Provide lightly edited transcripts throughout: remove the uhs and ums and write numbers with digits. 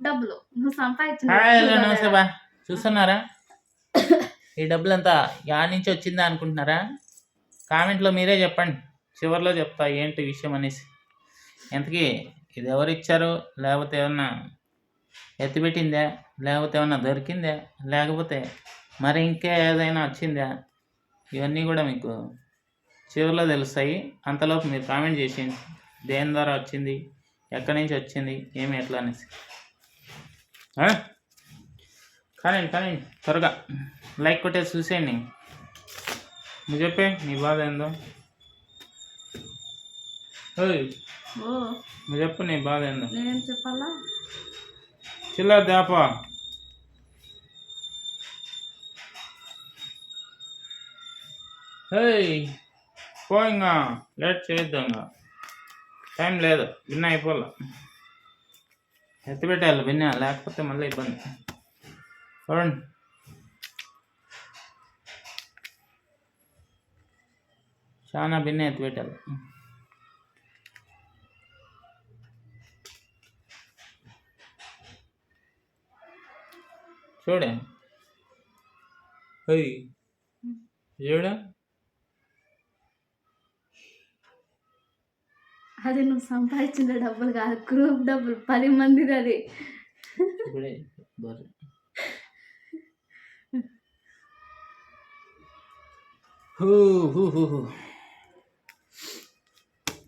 డబ్బులు నువ్వు సంపాదించిన హాయ్ డబ్బులు హలో కదా. నమస్తే బా చూస్తున్నారా ఈ డబ్బులంతా యాడ్ నుంచి వచ్చిందా అనుకుంటున్నారా? కామెంట్లో మీరే చెప్పండి, చివరిలో చెప్తా ఏంటి విషయం అనేసి. ఎంతకీ ఇది ఎవరు ఇచ్చారు, లేకపోతే ఏమన్నా ఎత్తిపెట్టిందా, లేకపోతే ఏమన్నా దొరికిందా, లేకపోతే మరి ఇంకా ఏదైనా వచ్చిందా, ఇవన్నీ కూడా మీకు చివరిలో తెలుస్తాయి. అంతలోపు మీరు కామెంట్ చేసేయండి, దేని ద్వారా వచ్చింది, ఎక్కడి నుంచి వచ్చింది, ఏమి ఎట్లా అనేసి. కానీ త్వరగా లైక్ కొట్టేసి చూసేయండి. నువ్వు చెప్పే నీ బాధ ఏందో. ఓయ్ ఓ నువ్వు చెప్పు నీ బాధ ఏందో. నేనేం చెప్పాలా? చిల్లర దాపా. పోయింగా లేట్ చేయొద్దు, ఇంకా టైం లేదు, బిన్న అయిపోలే. ఎత్తిపెట్టాలి బిన్న, లేకపోతే మళ్ళీ ఇబ్బంది. చూడండి చాలా బిన్న ఎత్తిపెట్టాలి. చూడే చూడ, అది నువ్వు సంపాదించిన డబ్బులు కాదు, గ్రూప్ డబ్బులు 10 మందిది అది. ఇప్పుడే బర్రె.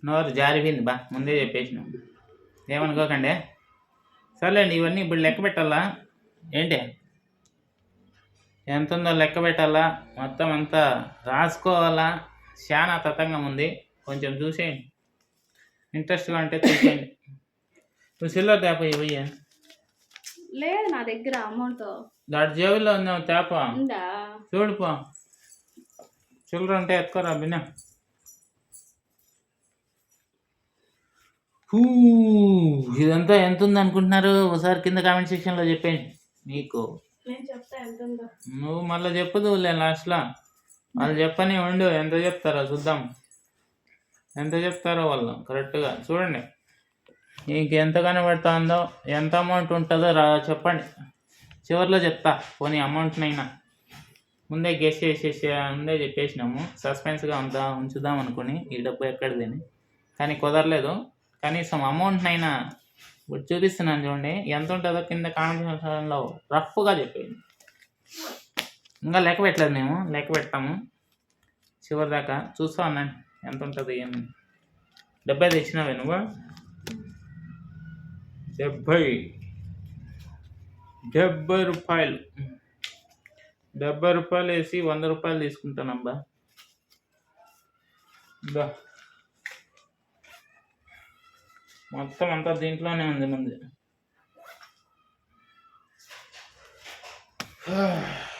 నోరు జారిపోయింది బా, ముందే చెప్పేసినాం, ఏమనుకోకండి. సర్లేండి, ఇవన్నీ ఇప్పుడు లెక్క పెట్టాలా ఏంటి, ఎంత ఉందో లెక్క పెట్టాలా, మొత్తం అంతా రాసుకోవాలా. చాలా తతంగం ఉంది, కొంచెం చూసేయండి. ఇంట్రెస్ట్గా అంటే చూసేయండి. నువ్వు సిల్వర్ తేప ఇవ్వయ్యా. లేదు నా దగ్గర అమౌంట్. దాటి జేబుల్లో ఉందా తేప, ఉందా చూడుపో. చిల్లర ఉంటే ఎత్తుకోరా బిన్న. ఇదంతా ఎంత ఉంది అనుకుంటున్నారు? ఒకసారి కింద కామెంట్ సెక్షన్లో చెప్పండి. నీకు నేను చెప్తా ఎంత ఉందో. నువ్వు మళ్ళీ చెప్పదు లాస్ట్లో. వాళ్ళు చెప్పని ఉండు, ఎంత చెప్తారో చూద్దాం. ఎంత చెప్తారో వాళ్ళు కరెక్ట్గా చూడండి. నీకు ఎంత కనబడుతుందో, ఎంత అమౌంట్ ఉంటుందో చెప్పండి. చివరిలో చెప్తా, పోనీ అమౌంట్నైనా ముందే గెస్ చేసేసి ముందే చెప్పేసినాము. సస్పెన్స్గా అంతా ఉంచుదాం అనుకుని ఈ డబ్బు ఎక్కడిదని, కానీ కుదరలేదు. కనీసం అమౌంట్నైనా ఇప్పుడు చూపిస్తున్నాను చూడండి, ఎంత ఉంటుందో కింద కామెంట్లో రఫ్గా చెప్పేయండి. ఇంకా లెక్క పెట్టలేదు, మేము లెక్క పెడతాము చివరి దాకా. చూస్తా ఉన్నాను ఎంత ఉంటుంది ఏమి. 70 తెచ్చినావే నువ్వు? 70 రూపాయలు. 70 రూపాయలు వేసి 100 రూపాయలు తీసుకుంటానబ్బా. మొత్తం అంతా దీంట్లోనే ఉంది ముందు.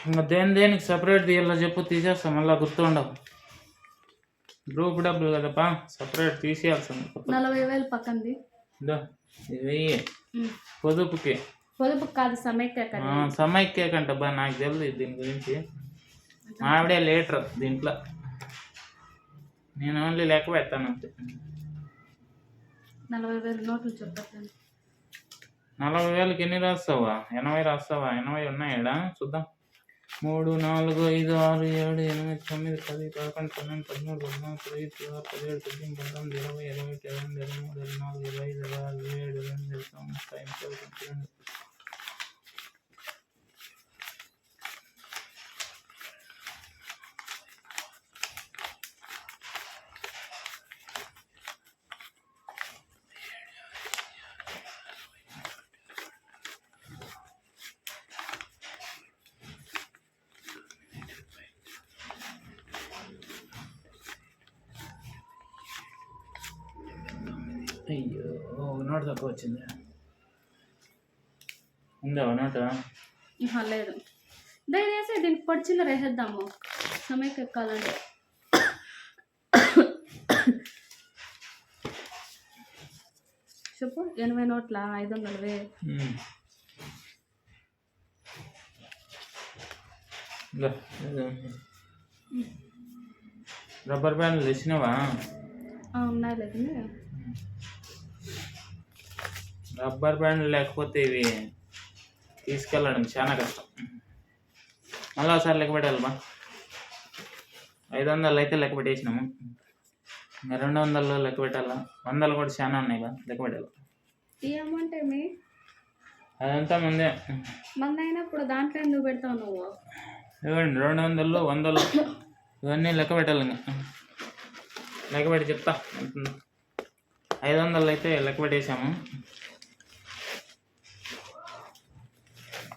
ఇంకా దేనికి సపరేట్ తీయాలో చెప్పు, తీసేస్తాం. మళ్ళీ గుర్తు ఉండవు. గ్రూప్ డబ్బులు కదపా, సపరేట్ తీసేయాల్సింది. 40,000 పక్కంది. ఇవి పొదుపుకి. పొదుపు కాదు, సమైక్య కంట బా, నాకు తెలియదు దీని గురించి. ఆవిడే లీటర్ దీంట్లో, నేను ఓన్లీ లెక్క పెడతాను అంతే. 40,000 నోట్లు చెప్పండి. 40,000కి ఎన్ని రాస్తావా? 80 రాస్తావా? 80 ఉన్నాయా చూద్దాం. 3, 4, 5, 6, 7, 8, 9, 10, 11, 12, 13, 14, 15, 16, 17, 18, 19, 20, 21, 22, 23, 24, 25, 26, 27, 28, 29, 30, 32. అయ్యో, నోట్ తక్కువ వచ్చింది. ఉందా నోట? లేదు, దయచేసి దీనికి పొడిచిన్న వేసేద్దాము సమయకి ఎక్కాలంటే. చెప్పు. 80 నోట్ల 500. రబ్బర్ బ్యాండ్లు తెచ్చినావా? ఉన్నాయి లేదు. రబ్బర్ బ్యాండ్ లేకపోతే ఇవి తీసుకెళ్ళడం చాలా కష్టం. మళ్ళీ ఒకసారి లెక్క పెట్టాలి బా. 500 అయితే లెక్క పెట్టేసినాము. ఇంకా 200 లెక్క పెట్టాలా. 100 కూడా చాలా ఉన్నాయి బా, లెక్క పెట్టాలి. ఏమంటే అదంతా ముందే మంది అయినప్పుడు దాంట్లో ఎందుకు పెడతావు నువ్వు? ఇవ్వండి 200, 100 ఇవన్నీ లెక్క పెట్టాలి. ఇంకా లెక్క పెట్టి చెప్తా. 500 అయితే లెక్క పెట్టేసాము.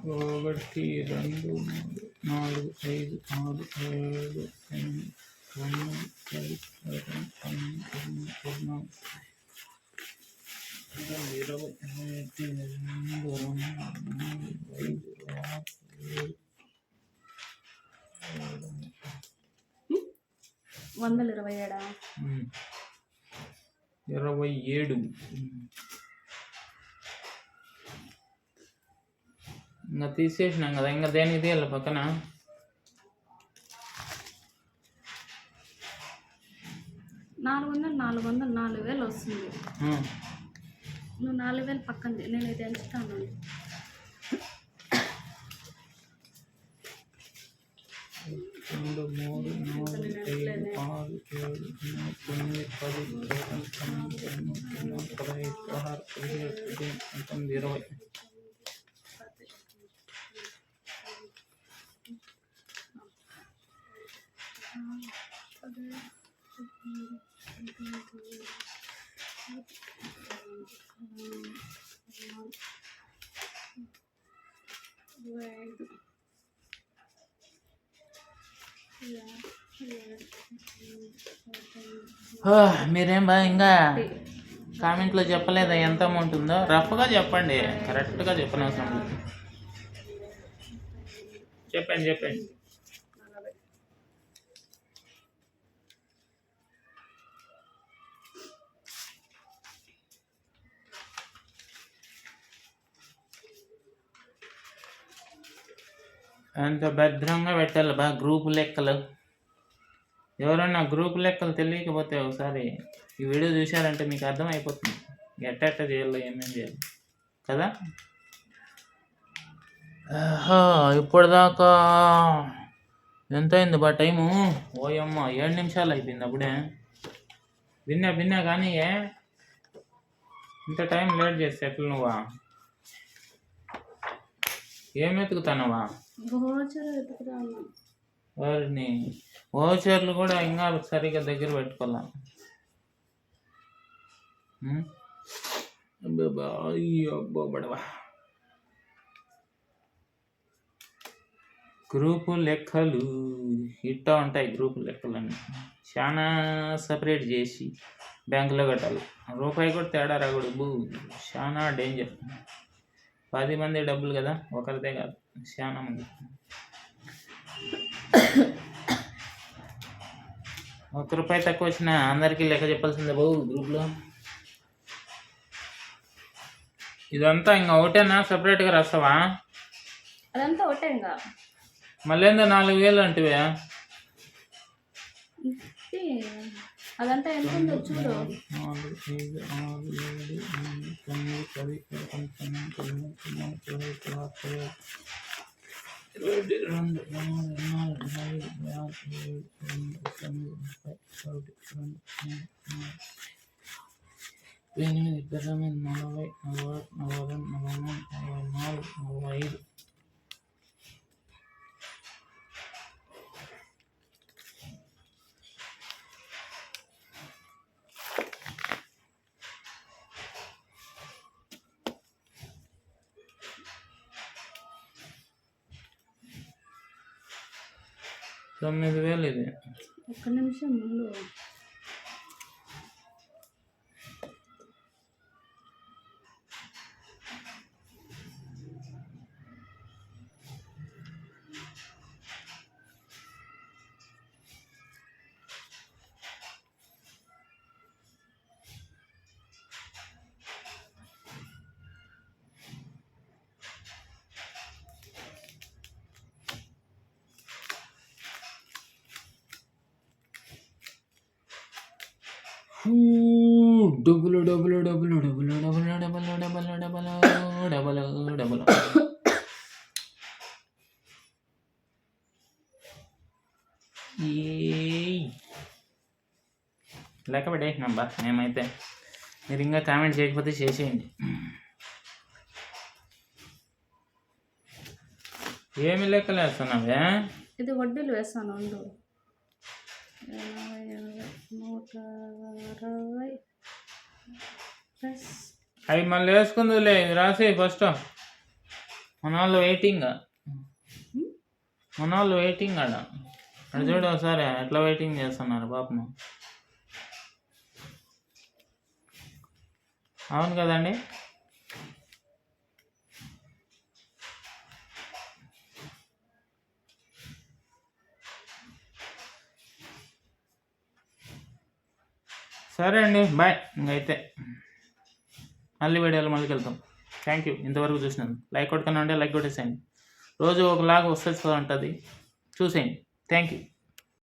1 2 3 4 5 6 7 8 9 10 11 12 127. 27. ఇంకా తీసేసినాం కదా, ఇంకా దేనికి తీయాలి పక్కన. $400 4,000 వస్తుంది. నువ్వు 4,000 పక్కన నేను ఇది ఎంచుతాను. రెండు 3 4 5 6 7 8 9 10 11 12 13 14 15 16 17 18 19 20. మీరేం బా ఇంకా కామెంట్లో చెప్పలేదా ఎంత అమౌంట్ ఉందో? రఫ్గా చెప్పండి, కరెక్ట్గా చెప్పనవసరం లేదు. చెప్పండి. అంత భద్రంగా పెట్టాలి బా గ్రూప్ లెక్కలు. ఎవరన్నా గ్రూప్ లెక్కలు తెలియకపోతే ఒకసారి ఈ వీడియో చూశారంటే మీకు అర్థమైపోతుంది ఎట్ట చేయాలో, ఏమేమి చేయాలి కదా. ఇప్పటిదాకా ఎంత అయింది బా టైము? ఓయమ్మ 7 నిమిషాలు అయిపోయింది అప్పుడే. భిన్నా కానీ ఇంత టైం లేట్ చేస్తే ఎట్లా నువ్వా? ఏం వెతుకుతానవా? వారిని ఓచర్లు కూడా ఇంకా సరిగ్గా దగ్గర పెట్టుకోవాలా. బడవా గ్రూపు లెక్కలు ఇట్టా ఉంటాయి. గ్రూపు లెక్కలన్నీ చాలా సపరేట్ చేసి బ్యాంకులో కట్టాలి. రూపాయి కూడా తేడా రాకూడదు. చాలా డేంజర్. 10 మంది డబ్బులు కదా, ఒకరిదే కాదు, చాలా మంది. 1 రూపాయి తక్కువ వచ్చినా అందరికీ లెక్క చెప్పాల్సిందే బాబు గ్రూప్లో. ఇదంతా ఇంకా ఒకటేనా, సపరేట్గా రాస్తావా? అదంతా ఒకటే. ఇంకా మళ్ళీ 4,000 అంటివే. అదంతా ఎంత ఉందో చూడు. 4 5 6 7 8 9 10 11 12 13 14 15 45. $9,000 ఇది. ఒక్క నిమిషం ముందు డబ్బులు డబ్బులు డబ్బులు డబ్బులు డబ్బులు డబ్బులు డబ్బులు డబ్బులు డబ్బులు డబ్బులు లెక్క పెట్టేసినాం బా మేమైతే. మీరు ఇంకా కామెంట్ చేయకపోతే చేసేయండి. ఏమి లెక్కలు వేస్తున్నావే? ఇది వడ్డీలు వేస్తాను ఉండు. 160 ప్లస్ అవి మళ్ళీ వేసుకుందులే. ఇది రాసి ఫస్ట్. మన వాళ్ళు వెయిటింగ్ ఆడ అక్కడ చూడు ఒకసారి ఎట్లా వెయిటింగ్ చేస్తున్నారు పాపం. అవును కదండి. సరే అండి, బాయ్. ఇంకైతే మళ్ళీ వీడియోలో మళ్ళీ వెళ్తాం. థ్యాంక్ యూ ఇంతవరకు చూసినందుకు. లైక్ కొట్టుకున్నా అంటే లైక్ కొట్టేసేయండి. రోజు ఒకలాగా వస్తుంది ఉంటుంది, చూసేయండి. Thank you.